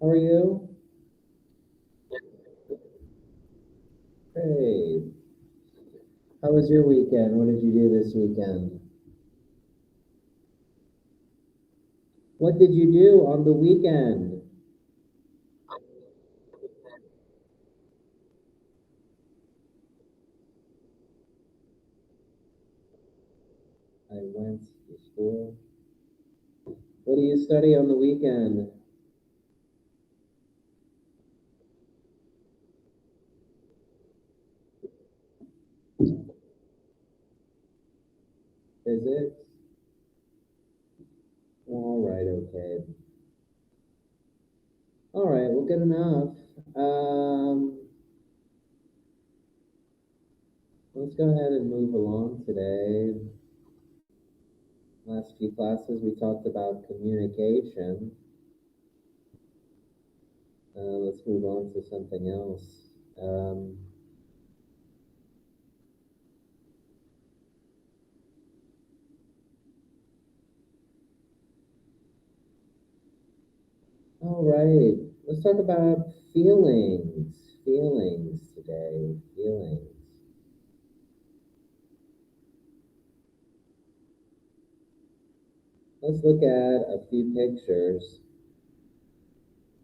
How are you? Great. How was your weekend? What did you do this weekend? What did you do on the weekend? I went to school. What do you study on the weekend? Physics? All right, okay. All right, well, good enough. Um, let's go ahead and move along today. Last few classes we talked about communication. Let's move on to something else. Um, All right, let's talk about feelings. Feelings today. Feelings. Let's look at a few pictures,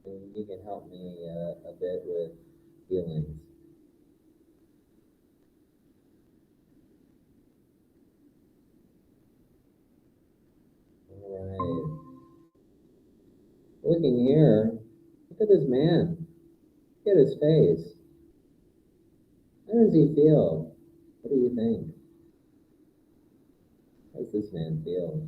and you can help me a bit with feelings. All right. Looking here, look at this man. Look at his face. How does he feel? What do you think? How does this man feel?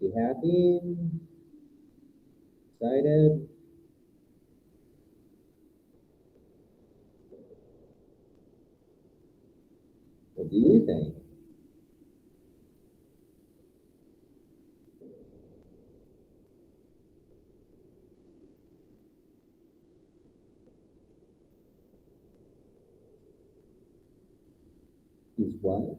He happy? Excited? What do you think? He's what?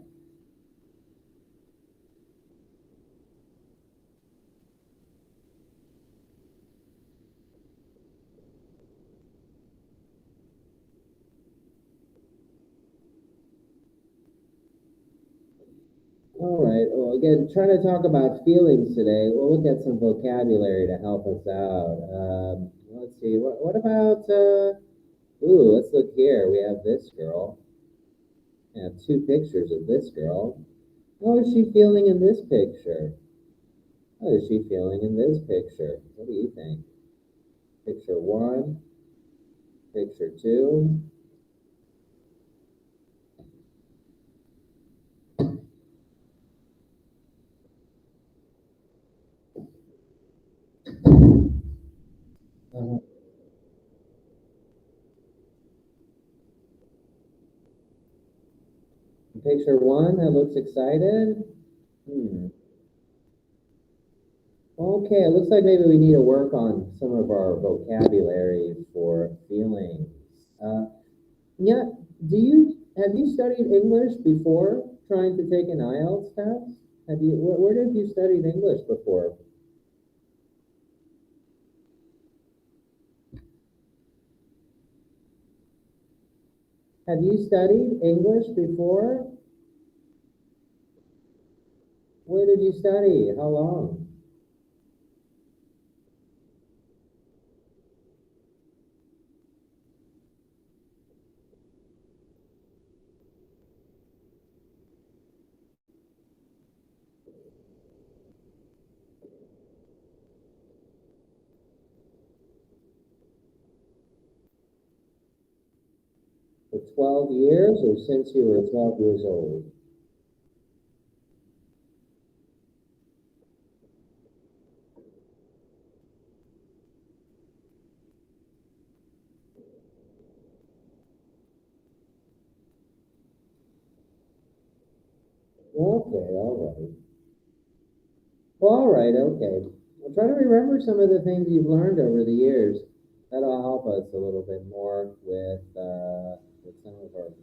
All right. Well, again, trying to talk about feelings today. We'll look at some vocabulary to help us out. Let's see. What about? Ooh, let's look here. We have this girl. We have two pictures of this girl. How is she feeling in this picture? How is she feeling in this picture? What do you think? Picture one, picture two. Uh, Picture one that looks excited. Hmm. Okay, it looks like maybe we need to work on some of our vocabulary for feelings. Uh, yeah, have you studied English before trying to take an IELTS test? Where have you studied English before? Have you studied English before? Where did you study? How long? For 12 years or since you were 12 years old? Okay, all right. Well, all right, okay. I'll try to remember some of the things you've learned over the years. That'll help us a little bit more with some of our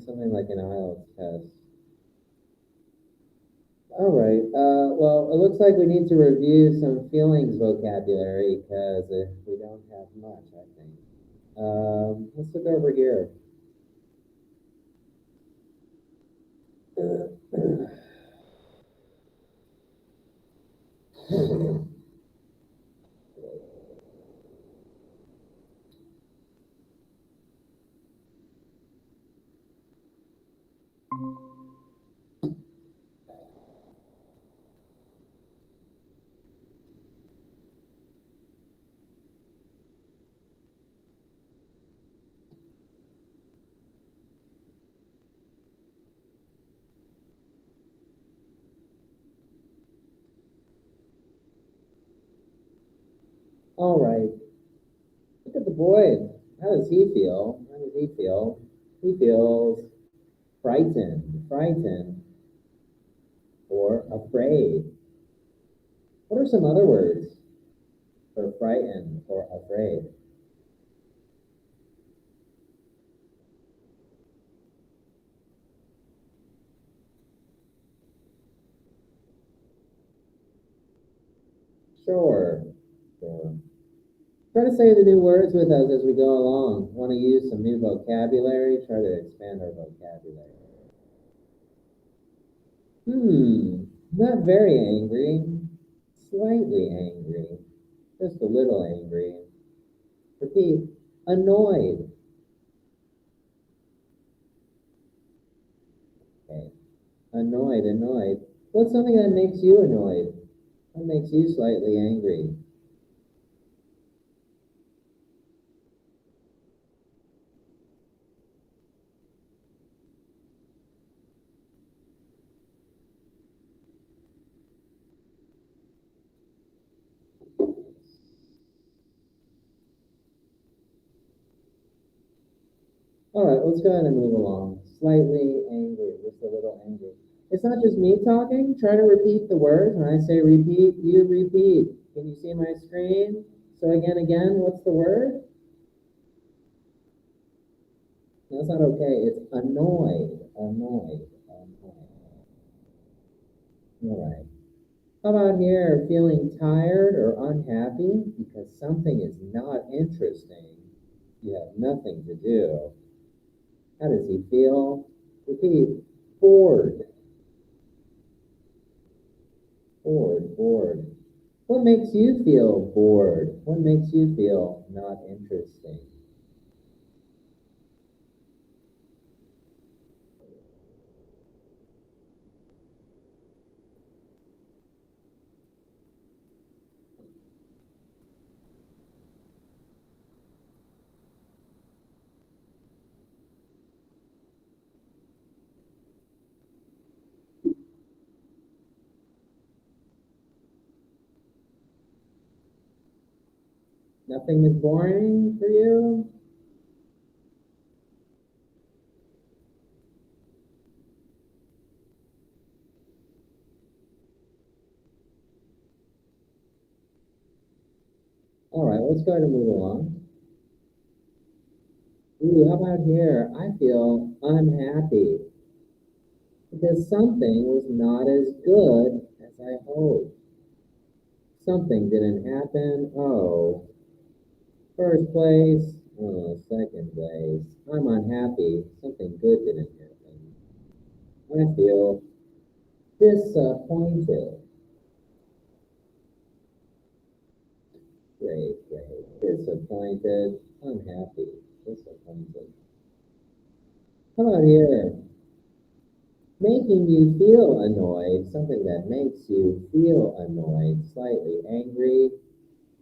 something like an Ielts test. All right. Well, it looks like we need to review some feelings vocabulary because we don't have much, I think. Let's look over here. All right. Look at the boy. How does he feel? How does he feel? He feels frightened, or afraid. What are some other words for frightened or afraid? Sure. Sure. Try to say the new words with us as we go along. Want to use some new vocabulary? Try to expand our vocabulary. Not very angry. Slightly angry. Just a little angry. Repeat. Annoyed. Okay. Annoyed. What's something that makes you annoyed? What makes you slightly angry? All right, let's go ahead and move along. Slightly angry, just a little angry. It's not just me talking. Try to repeat the words. When I say repeat, you repeat. Can you see my screen? So again, what's the word? That's not okay. It's annoyed. All right. How about here, feeling tired or unhappy because something is not interesting? You have nothing to do. How does he feel? Repeat. Bored. Bored. What makes you feel bored? What makes you feel not interesting? Nothing is boring for you? All right, let's go ahead and move along. Ooh, how about here? I feel unhappy because something was not as good as I hoped. Something didn't happen. Oh, first place. Oh, second place. I'm unhappy. Something good didn't happen. I feel disappointed. Great. Disappointed. Unhappy. Disappointed. How about here? Making you feel annoyed. Something that makes you feel annoyed. Slightly angry.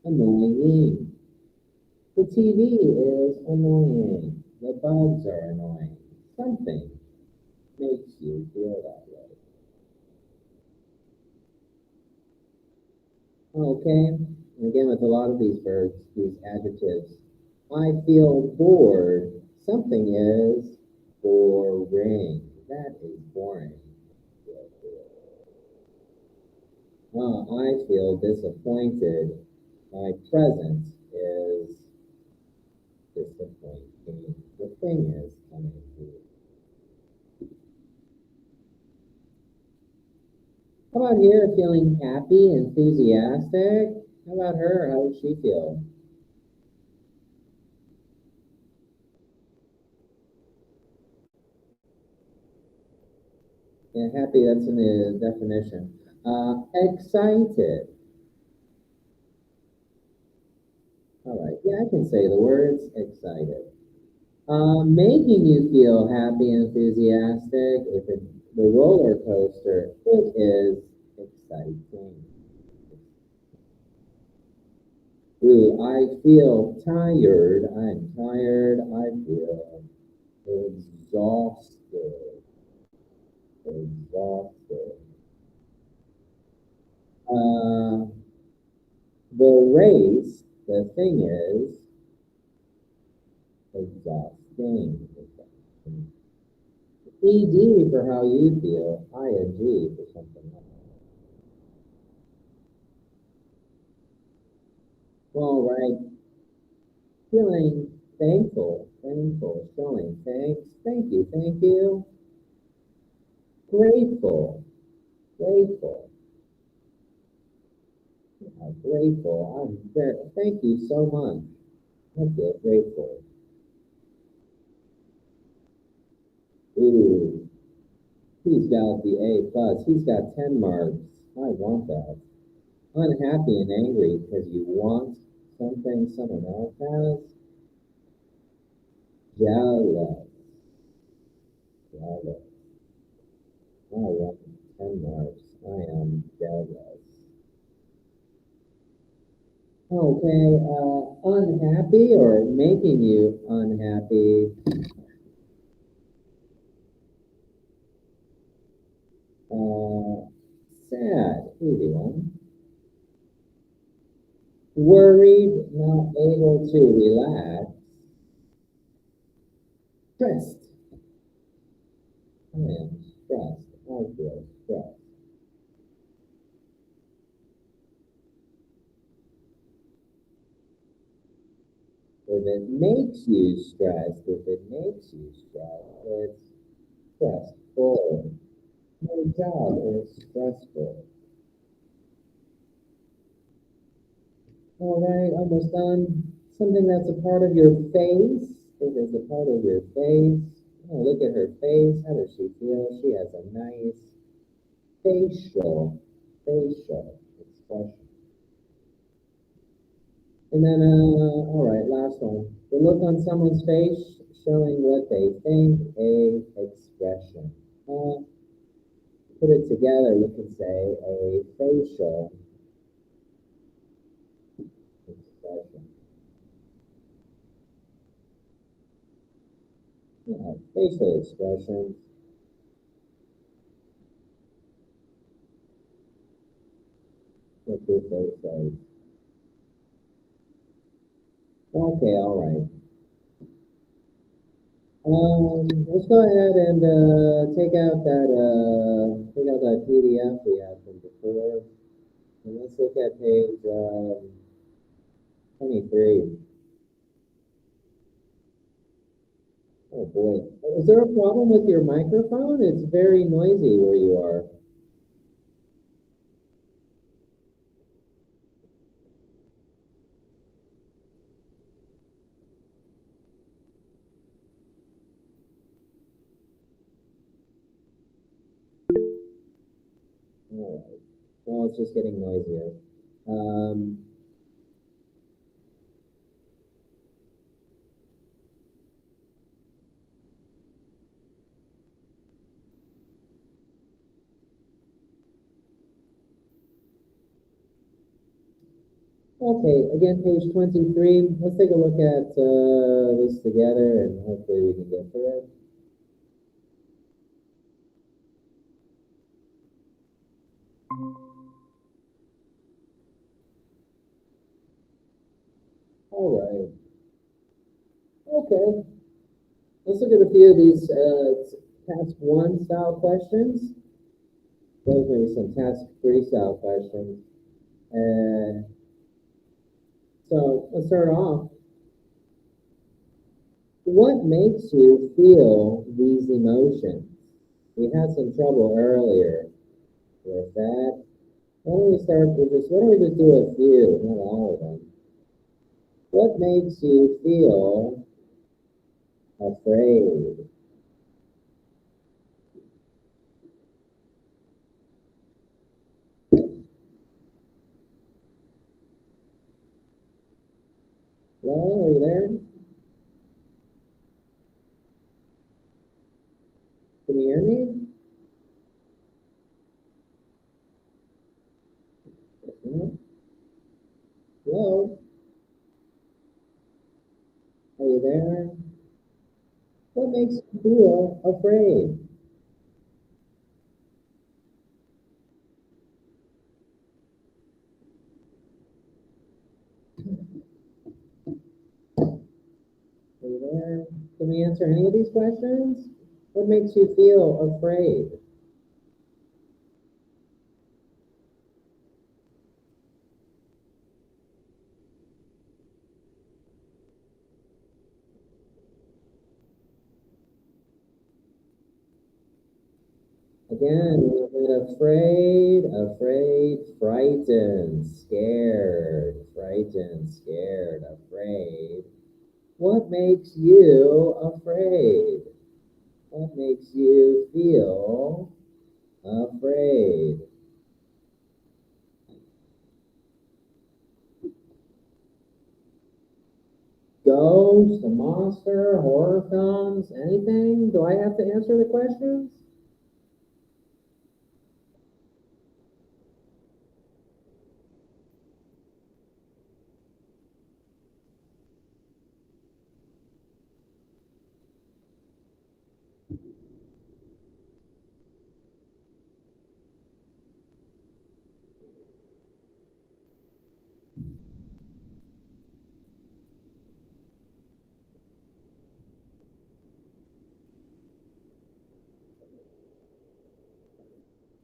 Annoying. The TV is annoying. The bugs are annoying. Something makes you feel that way. Okay. And again, with a lot of these verbs, these adjectives, I feel bored. Something is boring. That is boring. I feel disappointed. My presence is disappointing. The thing is coming through. here feeling happy, enthusiastic? How about her? How does she feel? Yeah, happy, that's in the definition. Excited. All right, yeah, I can say the words excited. Making you feel happy and enthusiastic. If it's the roller coaster, it is exciting. Ooh, I feel tired. I'm tired. I feel exhausted. Exhausted. Uh, the race, the thing is exhausting. ED for how you feel. ING for something else. All right. Feeling thankful, thankful, showing thanks. Thank you. Grateful, grateful, grateful. I'm very, thank you so much. I feel grateful. Ooh, he's got the A plus. He's got 10 marks. I want that. Unhappy and angry because you want something someone else has. Jealous, jealous. I want 10 marks. I am jealous. Okay, unhappy or making you unhappy. Uh, sad, easy one. Worried, not able to relax. Stressed, I am stressed. I feel stressed. If it makes you stressed, if it makes you stressed, it's stressful. My job is stressful. All right, almost done. Something that's a part of your face. It is a part of your face. Oh, look at her face. How does she feel? She has a nice facial expression. And then, all right, last one. The look on someone's face showing what they think, a expression. Put it together, we can say a facial expression. Yeah, facial expressions. What your face says. Okay, all right. Let's go ahead and take out that PDF we had from before, and let's look at page 23. Oh boy, is there a problem with your microphone? It's very noisy where you are. All right. Well, it's just getting noisier. Um, okay, again, page 23. Let's take a look at this together, and hopefully we can get through it. All right. Okay. Let's look at a few of these task one style questions. Those are some task three style questions. And so let's start off. What makes you feel these emotions? We had some trouble earlier with that. Why don't we start with this? Why don't we just do a few, not all of them? What makes you feel afraid? Hello, are you there? Can you hear me? No? Hello, are you there? What makes you feel afraid? Are you there? Can we answer any of these questions? What makes you feel afraid? Again, we had afraid, frightened, scared, afraid. What makes you afraid? What makes you feel afraid? Ghost, a monster, horror films, anything? Do I have to answer the questions?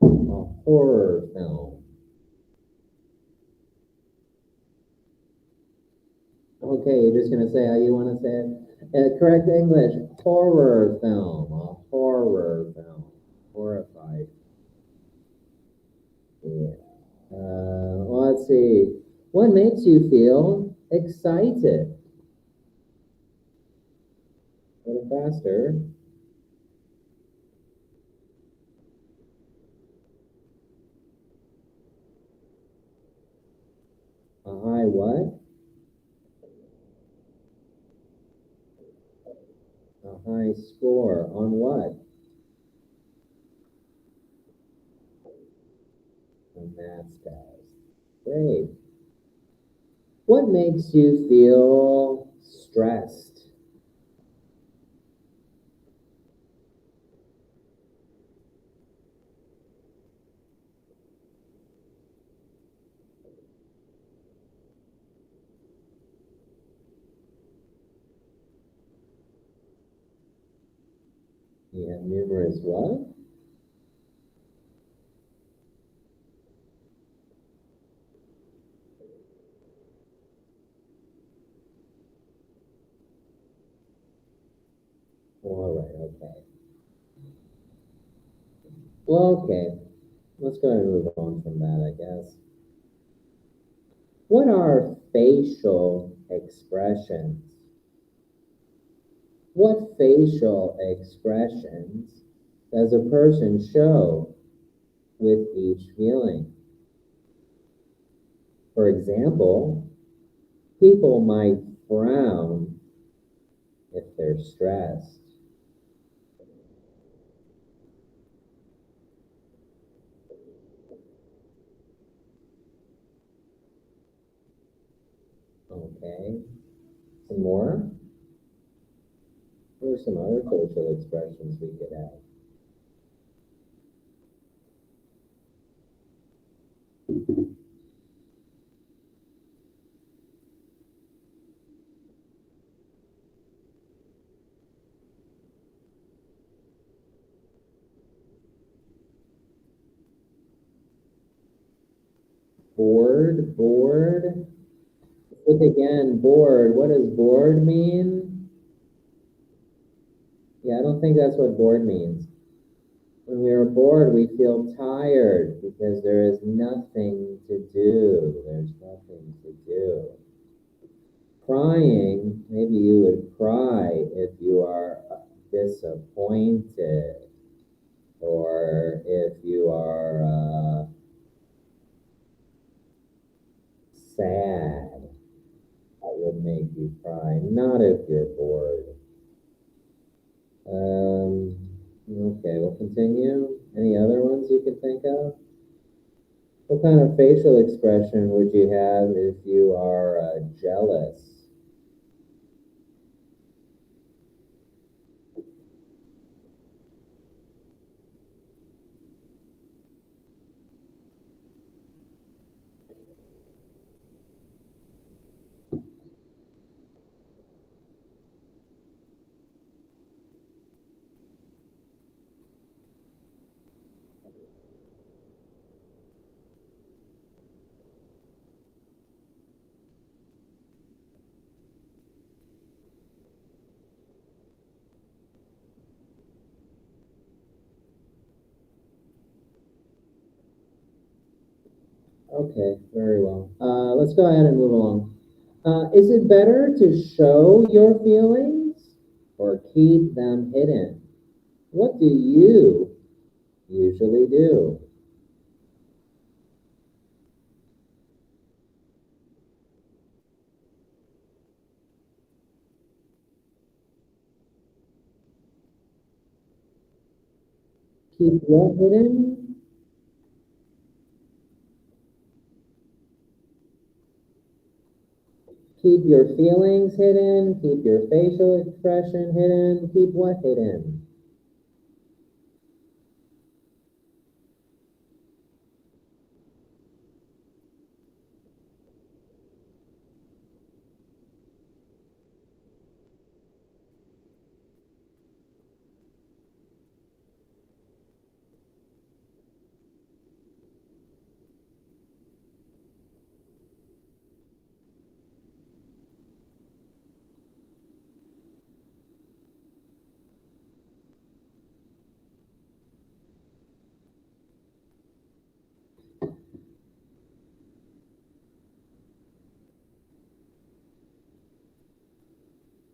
A horror film. Okay, you're just gonna say how you want to say it. Correct English. Horror film. A horror film. Horrified. Yeah. Well, let's see. What makes you feel excited? A little faster. A high what? A high score. On what? A maths test. Great. What makes you feel stressed? You have numerous what? All right, okay. Well, okay. Let's go ahead and move on from that, I guess. What are facial expressions? What facial expressions does a person show with each feeling? For example, people might frown if they're stressed. Okay. Some more? What are some other facial expressions we could have? Bored. Look again, bored. What does bored mean? Yeah, I don't think that's what bored means. When we are bored, we feel tired because there is nothing to do. There's nothing to do. Crying, maybe you would cry if you are disappointed or if you are sad. That would make you cry, not if you're bored. Um, okay, we'll continue. Any other ones you can think of? What kind of facial expression would you have if you are jealous? Okay, very well. Let's go ahead and move along. Is it better to show your feelings or keep them hidden? What do you usually do? Keep what hidden? Keep your feelings hidden, keep your facial expression hidden, keep what hidden?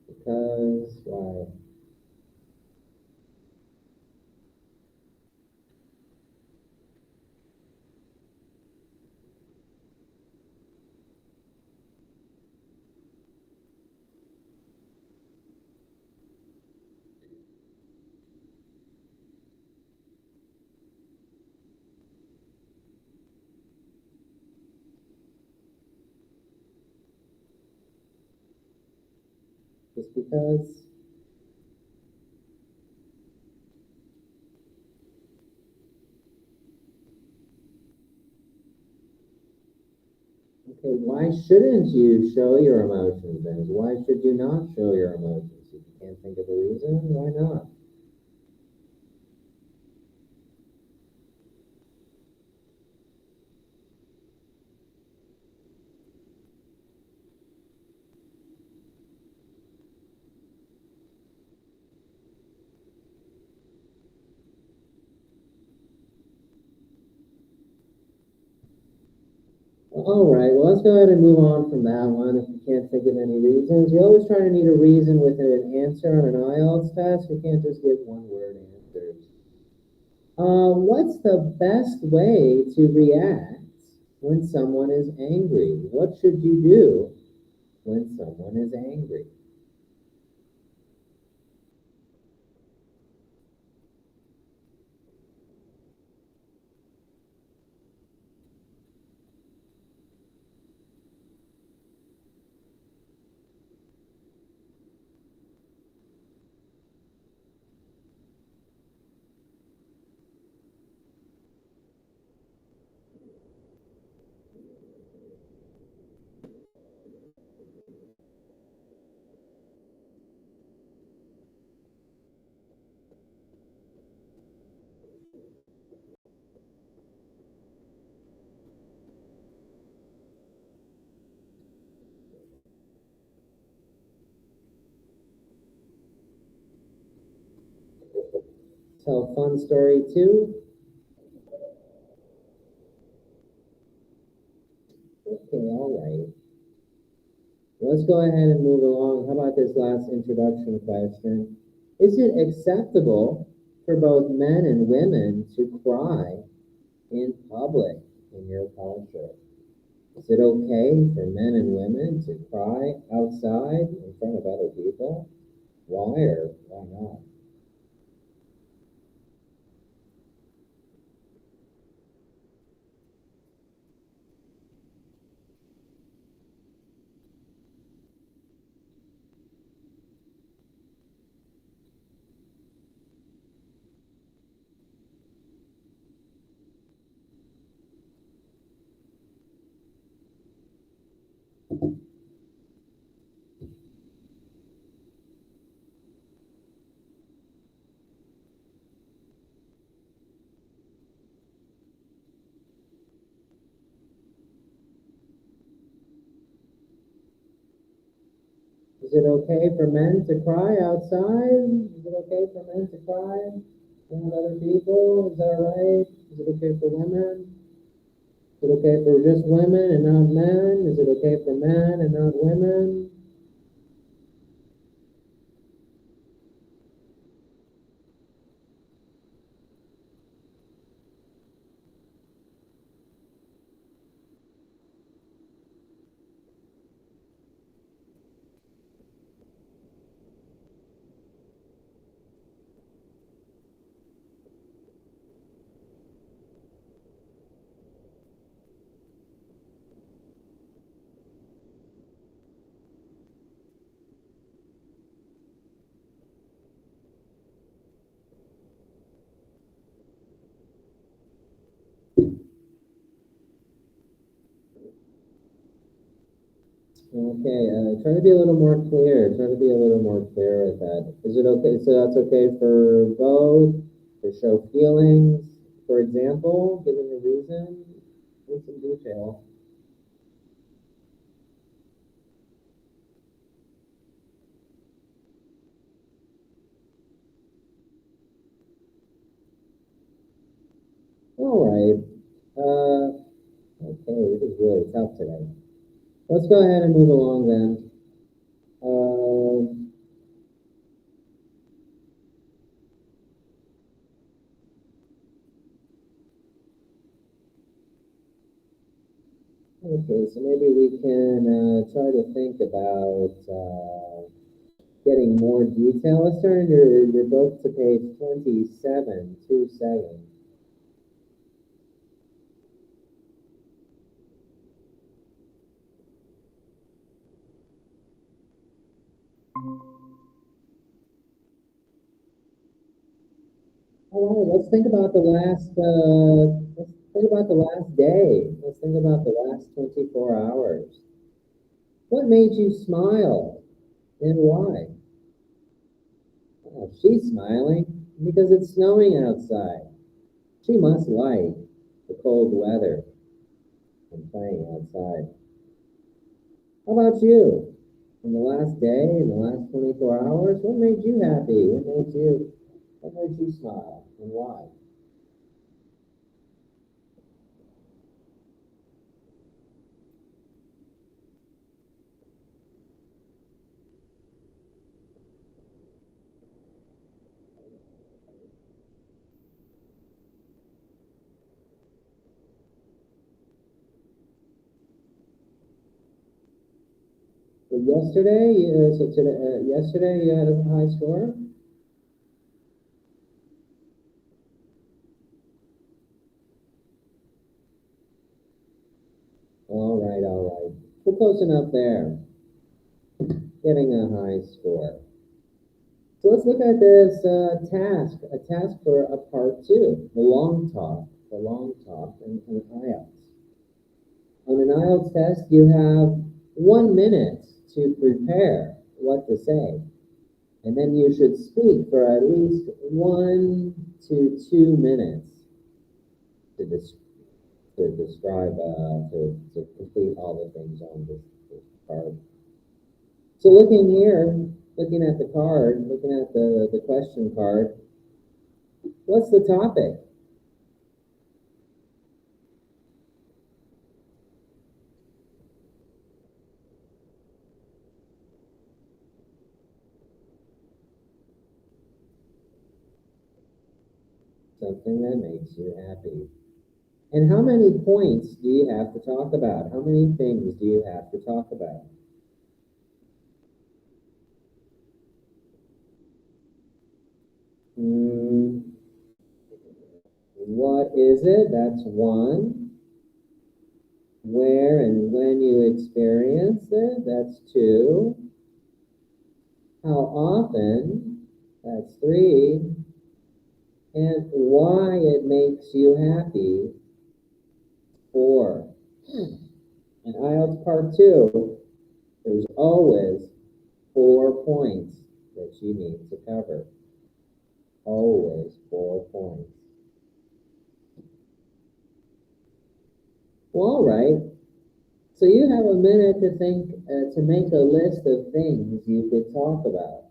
Because why? Just because? Okay, why shouldn't you show your emotions then? Why should you not show your emotions? If you can't think of a reason, why not? All right, well, let's go ahead and move on from that one. If you can't think of any reasons, you always try to need a reason with an answer on an IELTS test. You can't just give one word answers. What's the best way to react when someone is angry? What should you do when someone is angry? tell a fun story too? Okay, all right. Let's go ahead and move along. How about this last introduction question? Is it acceptable for both men and women to cry in public in your culture? Is it okay for men and women to cry outside in front of other people? Why or why not? Is it okay for men to cry outside? Is it okay for men to cry in front of other people? Is that right? Is it okay for women? Is it okay for just women and not men? Is it okay for men and not women? Okay, try to be a little more clear. Try to be a little more clear with that. Is it okay? So that's okay for both, to show feelings, for example, giving a reason, in some detail. All right. Okay, this is really tough today. Let's go ahead and move along then. Okay, so maybe we can try to think about getting more detail. Let's turn your book to page 27. All right, let's think about the last. Let's think about the last day. Let's think about the last 24 hours. What made you smile and why? Oh, she's smiling because it's snowing outside. She must like the cold weather and playing outside. How about you? In the last day, in the last 24 hours, what made you happy? What made you smile and why? So yesterday you had a high score? All right. We're close enough there, getting a high score. So let's look at this a task for a part two, the long talk in IELTS. On an IELTS test, you have 1 minute to prepare what to say, and then you should speak for at least 1 to 2 minutes to, des- to describe, to complete all the things on this card. So looking here, looking at the card, looking at the question card, What's the topic? Something that makes you happy. And how many points do you have to talk about? How many things do you have to talk about? Hmm, what is it? That's one. Where and when you experience it? That's two. How often? That's three. And why it makes you happy? Four. In IELTS Part 2, there's always 4 points that you need to cover. Always 4 points. Well, all right. So you have a minute to think, to make a list of things you could talk about.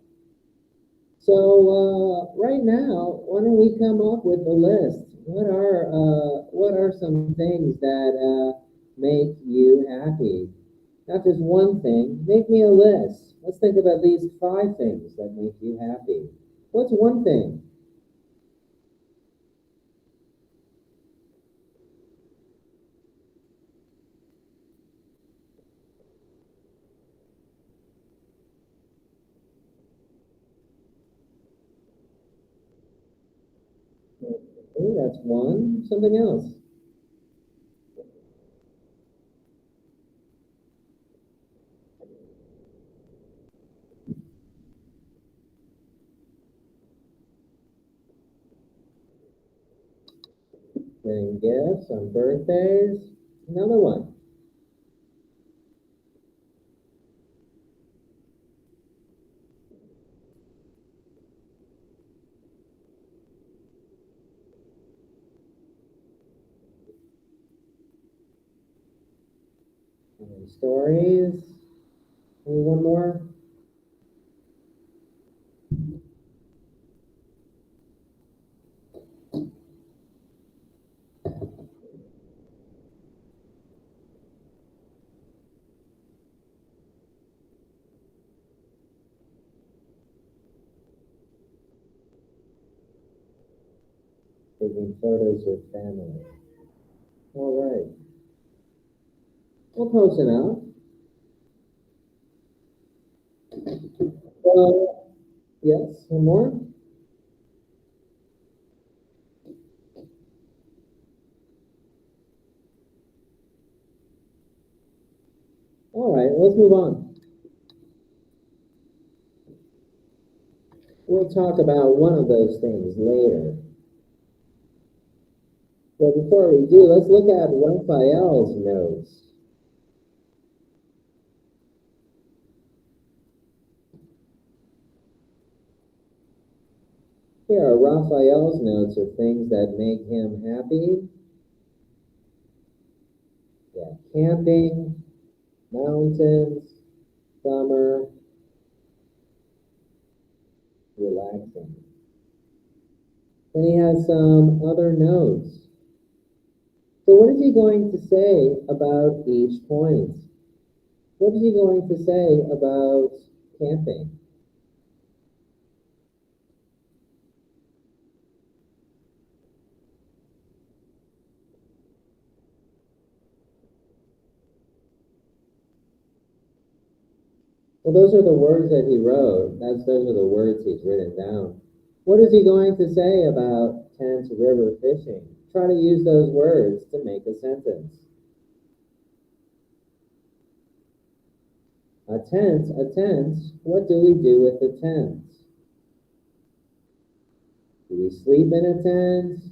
So right now, why don't we come up with a list? What are some things that make you happy? Not just one thing. Make me a list. Let's think of at least 5 things that make you happy. What's one thing? Okay, that's one. Something else. Getting gifts on birthdays. Another one. Stories. Maybe one more. Taking photos with family. All right. Well, close enough. So, yes, one more. All right, let's move on. We'll talk about one of those things later. But before we do, let's look at Raphael's notes. Here are Raphael's notes of things that make him happy. Yeah, camping, mountains, summer, relaxing. Then he has some other notes. So what is he going to say about each point? What is he going to say about camping? Well, those are the words that he wrote. Those are the words he's written down. What is he going to say about tent river fishing? Try to use those words to make a sentence. A tent. What do we do with a tent? Do we sleep in a tent?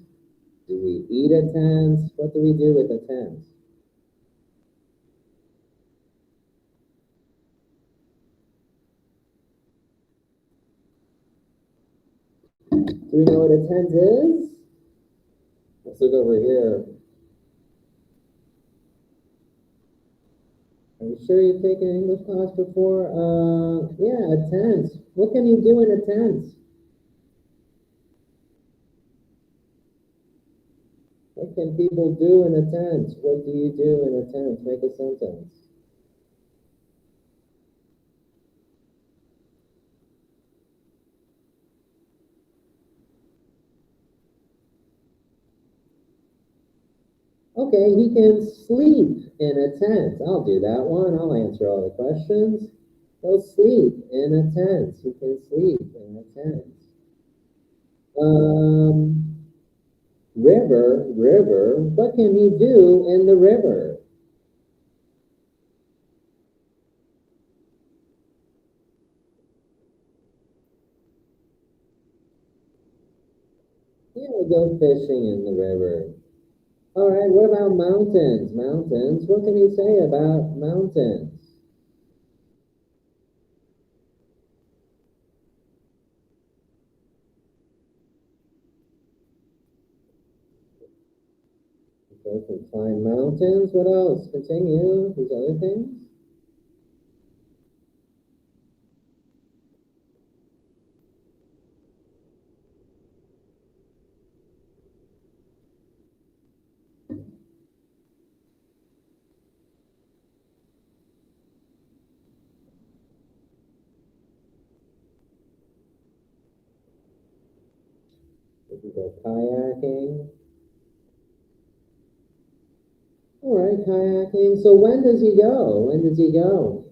Do we eat a tent? What do we do with a tent? Do we know what a tent is? Let's look over here. Are you sure you've taken English class before? Yeah, a tent. What can you do in a tent? What can people do in a tent? What do you do in a tent? Make a sentence. Okay, he can sleep in a tent. I'll do that one. I'll answer all the questions. He'll sleep in a tent. He can sleep in a tent. Um, river. What can he do in the river? Yeah, go fishing in the river. All right, what about mountains? Mountains. What can he say about mountains? They can climb mountains. What else? Continue. These other things. They can go kayaking. All right, kayaking. So when does he go? When does he go?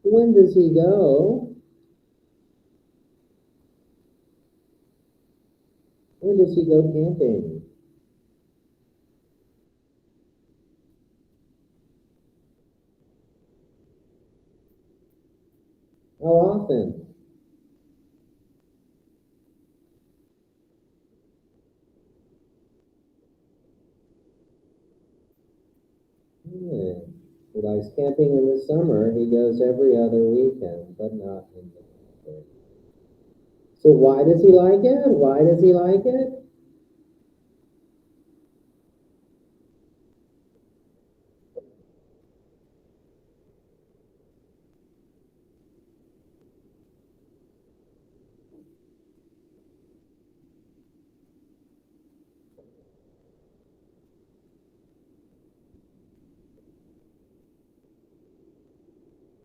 When does he go? When does he go camping? How often? Yeah. He likes camping in the summer. He goes every other weekend, but not in the winter. So why does he like it? Why does he like it?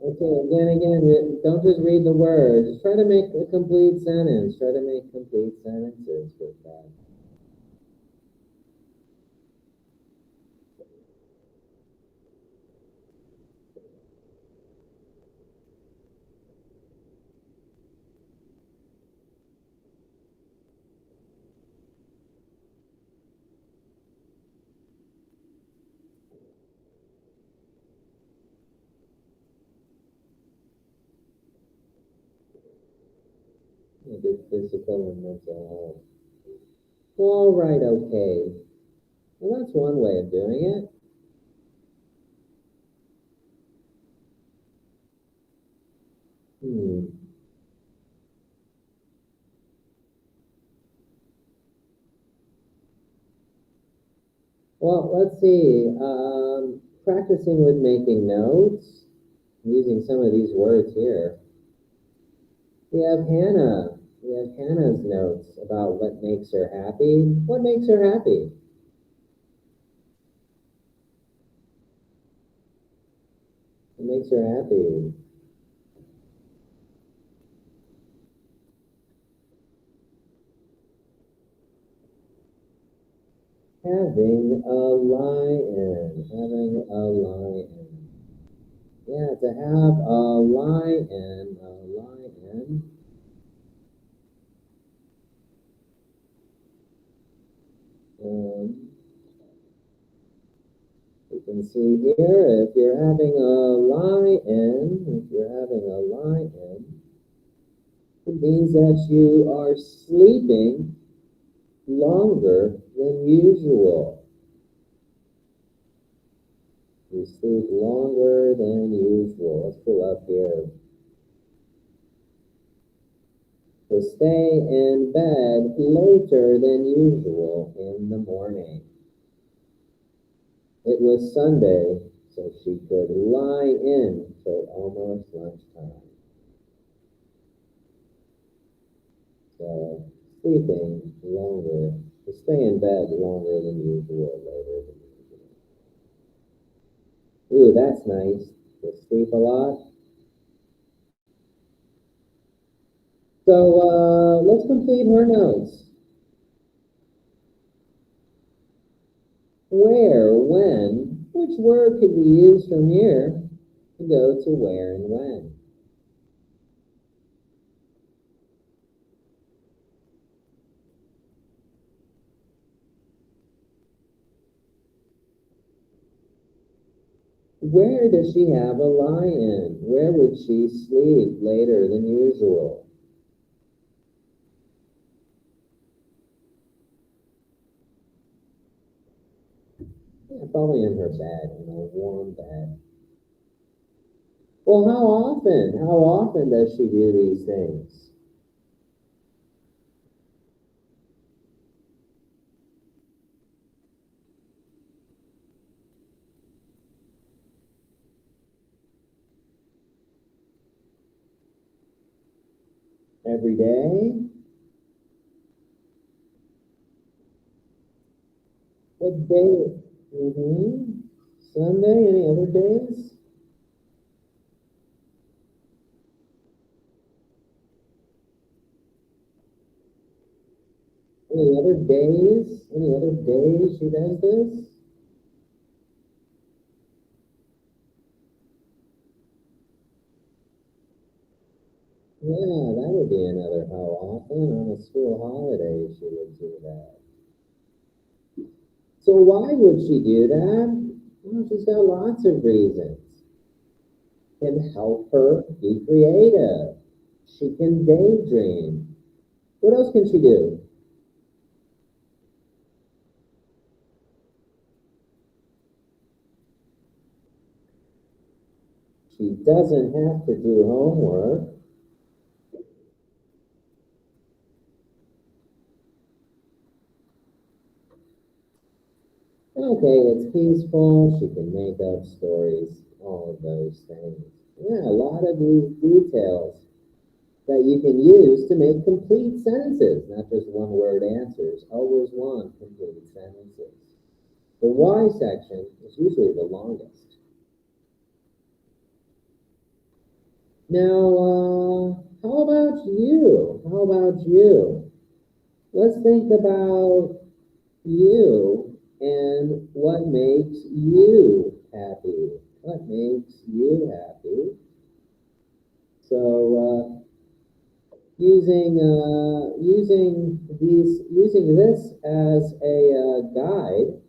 Okay, don't just read the words. Try to make a complete sentence. Try to make complete sentences with that. A good physical and mental health. All right, okay. Well, that's one way of doing it. Hmm. Well, let's see. Practicing with making notes, using some of these words here. We have Hannah. We have Hannah's notes about what makes her happy. What makes her happy? What makes her happy? Having a lion. Having a lion. Yeah, to have a lion. A lion. Um, you can see here, if you're having a lion, if you're having a lion, it means that you are sleeping longer than usual. You sleep longer than usual. Let's pull up here. To stay in bed later than usual in the morning. It was Sunday, so she could lie in till almost lunchtime. So sleeping longer, to stay in bed longer than usual, later than usual. Ooh, that's nice. To sleep a lot. So let's complete her notes. Where, when, which word could we use from here to go to where and when? Where does she have a lie-in? Where would she sleep later than usual? Yeah, probably in her bed, in a warm bed. Well, how often? How often does she do these things? Every day? What day? Mm-hmm. Sunday? Any other days? Any other days? Any other days she does this? Yeah, that would be another how often on a school holiday she would do that. So why would she do that? Well, she's got lots of reasons. Can help her be creative. She can daydream. What else can she do? She doesn't have to do homework. Okay, it's peaceful. She can make up stories, all of those things. Yeah, a lot of these details that you can use to make complete sentences, not just one word answers. Always want complete sentences. The why section is usually the longest. Now, how about you? How about you? Let's think about you and what makes you happy. What makes you happy? So, using this as a guide,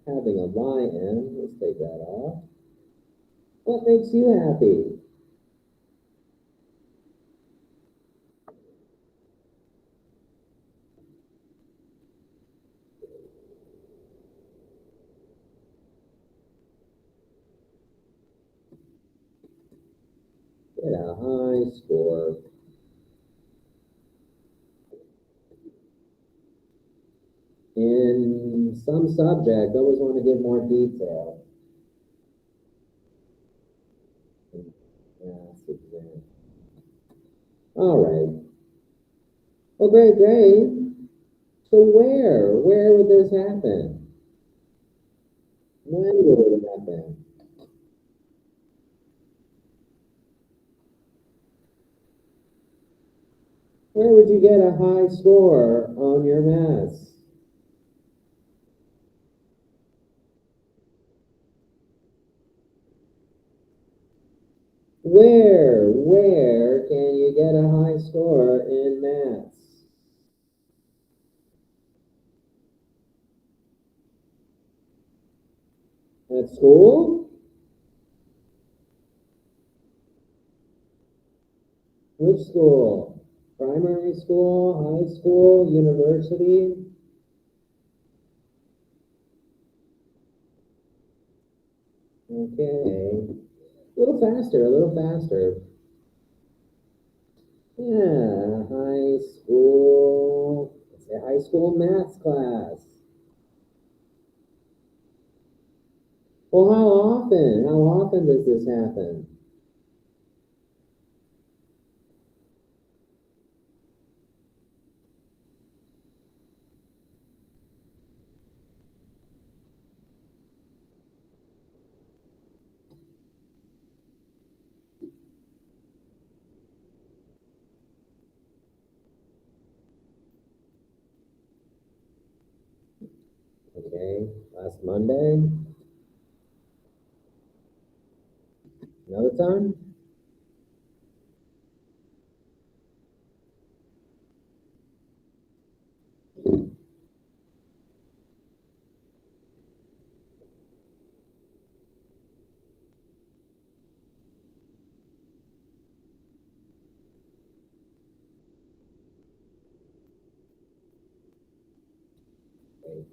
having a lie-in. Let's take that off. What makes you happy? Get a high score in some subject. Always want to give more detail. Math exam. All right. Well, great, great. So where would this happen? When would it happen? Where would you get a high score on your maths? Where can you get a high score in maths? At school? Which school? Primary school, high school, university? Okay. A little faster, a little faster. Yeah, high school. It's a high school maths class. Well, how often? How often does this happen? Okay, last Monday, another time? Okay,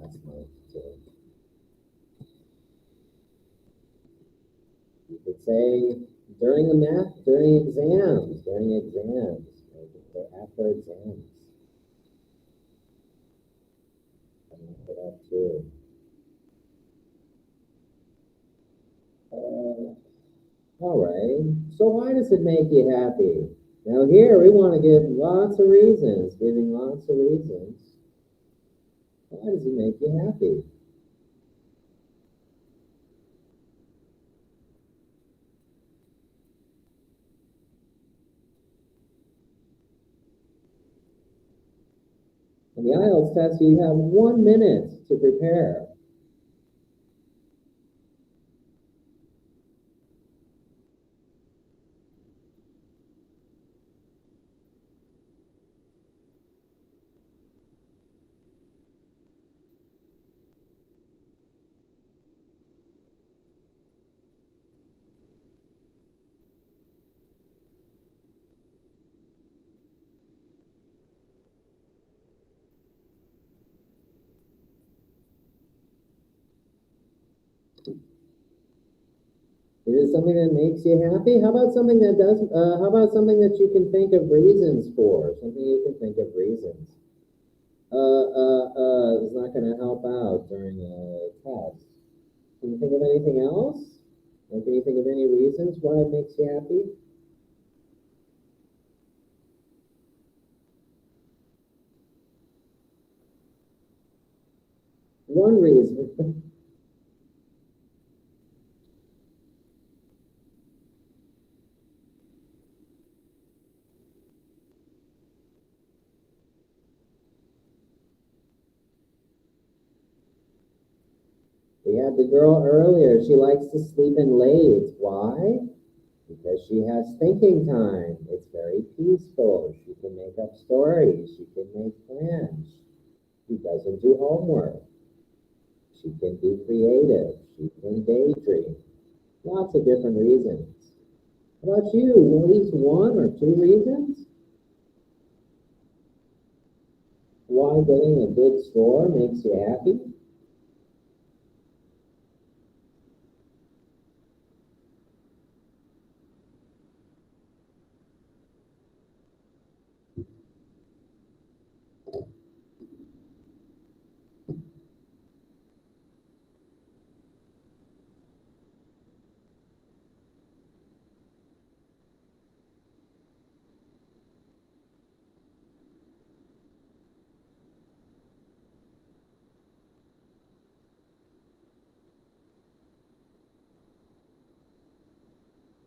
last month too. You could say during exams, like after exams. I look it up too. Uh, all right. So why does it make you happy? Now here we want to give lots of reasons, giving lots of reasons. Why does it make you happy? On the Ielts test, you have 1 minute to prepare. Is it something that makes you happy? How about something that does? How about something that you can think of reasons for? Something you can think of reasons. Is not going to help out during a test. Can you think of anything else? Or can you think of any reasons why it makes you happy? One reason. We had the girl earlier. She likes to sleep in late. Why? Because she has thinking time. It's very peaceful. She can make up stories. She can make plans. She doesn't do homework. She can be creative. She can daydream. Lots of different reasons. How about you? At least one or two reasons why getting a good score makes you happy?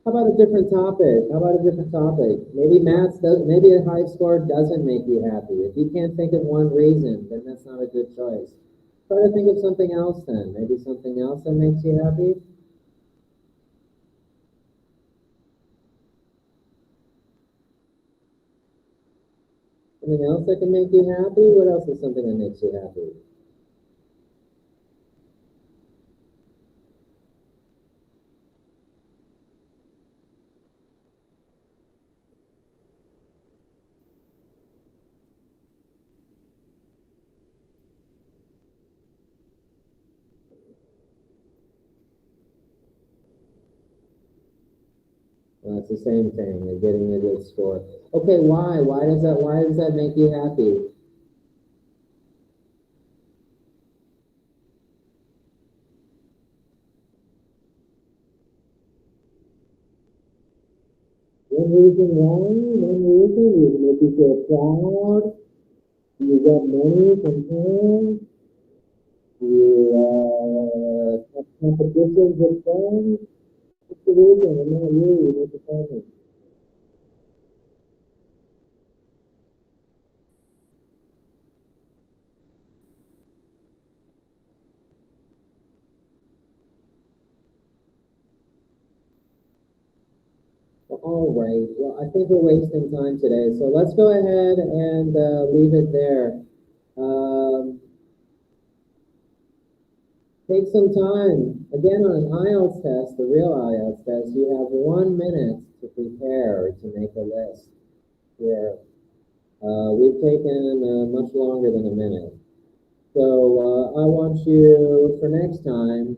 How about a different topic? How about a different topic? Maybe maths does, maybe a high score doesn't make you happy. If you can't think of one reason, then that's not a good choice. Try to think of something else then. Maybe something else that makes you happy. Something else that can make you happy? What else is something that makes you happy? Well, it's the same thing, you're getting a good score. Okay, why? Why does that make you happy? one reason why, one reason is make you feel proud. You get money from parents. You have competitions with friends. What's the reason? I'm not you. You make the family. All right. Well, I think we're wasting time today, so let's go ahead and leave it there. Um, Take some time. Again, on an IELTS test, the real IELTS test, you have 1 minute to prepare, to make a list. Here, we've taken much longer than a minute. So I want you, for next time,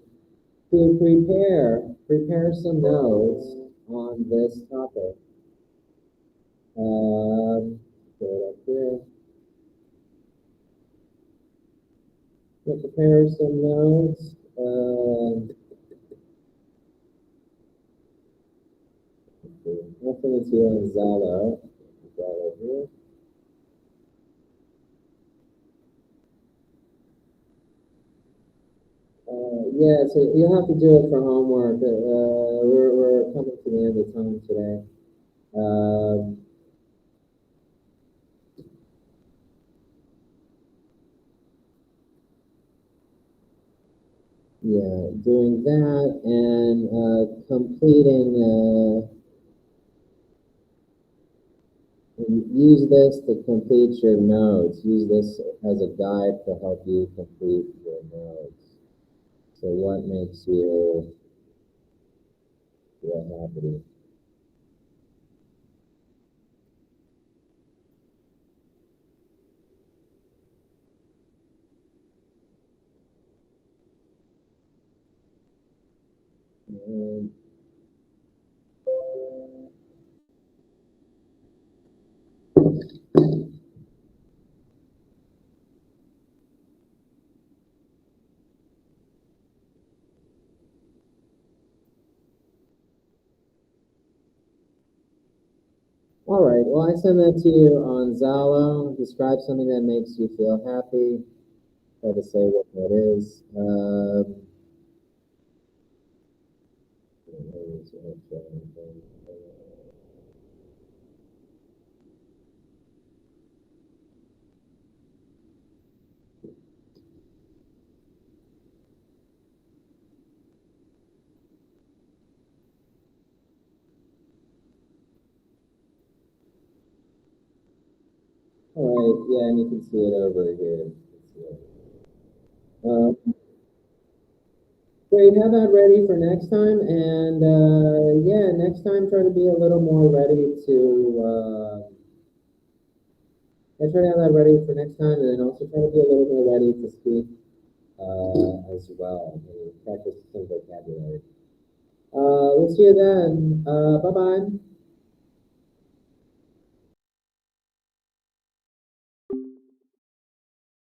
to prepare some notes on this topic. Go up here. Prepare some notes. I'll send it to you on Zalo. Zalo here. Yeah, so you'll have to do it for homework. We're coming to the end of time today. Um, yeah, doing that and completing, use this to complete your notes. Use this as a guide to help you complete your notes. So what makes you feel happy? Um, all right, well, I send that to you on Zalo. Describe something that makes you feel happy. Try to say what that is. All right, yeah, and you can see it over here. Great, have that ready for next time, and yeah, next time try to be a little more ready to. Yeah, try to have that ready for next time, and then also try to be a little more ready to speak as well. And practice some vocabulary. We'll see you then. Bye bye.